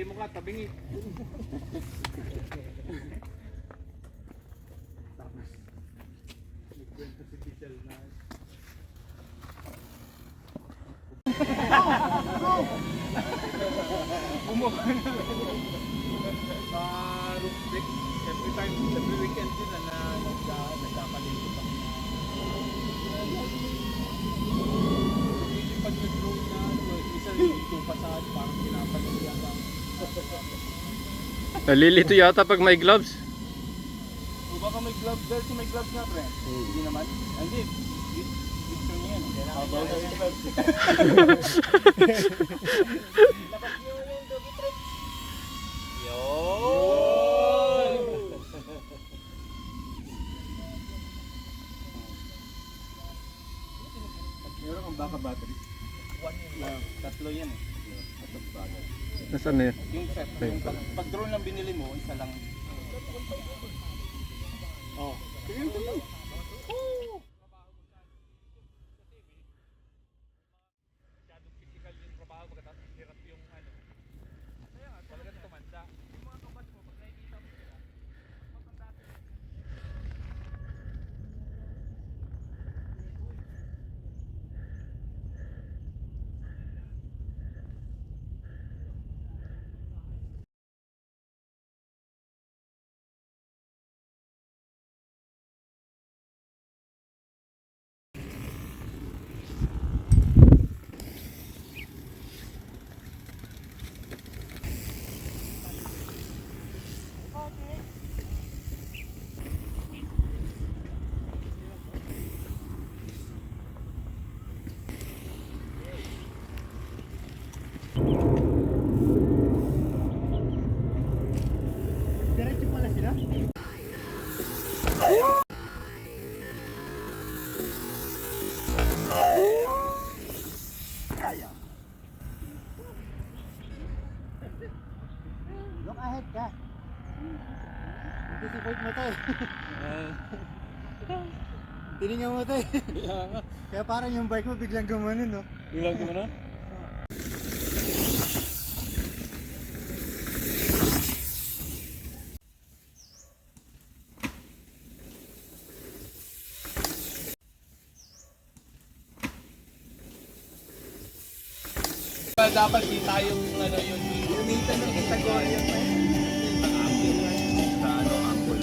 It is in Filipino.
Pati mo ka, tabingi. Tapos, nagkwento si Pichel na. Bumuha na. Roof deck. Every weekend sila na nagkakalimutan ako. Pag nag-road na, isang dito pasad, parang pinapalit yata. Nalilito yata pag may gloves. O baka may gloves, dahil may gloves nga, pre. Hindi naman. Hindi. Gusto niya yan. About the gloves. Lakas niyo yung doggy trip. Yun! Meron kang baka battery? Tatlo yan eh. Tatlong baka. Nasaan na yun? Yung set, yung pag drone lang binili mo, isa lang. Oh. Tingnan mo lang. Masyadong physical yung trabaho, pagkatapos hirap yung ano. Kaya nga, talagang tumanda. Yung mga kabas mo, pag nakikita mo sila, matanda sila. Diretso pala sila? Look ahead ka. Anticipate mo to eh. Tinignan mo to eh. Kaya parang yung bike mo biglang gumanon no? Bilang gimana? Dapat di tayong ano yung unitan ng kategorya pa yun. Sa ano, apple.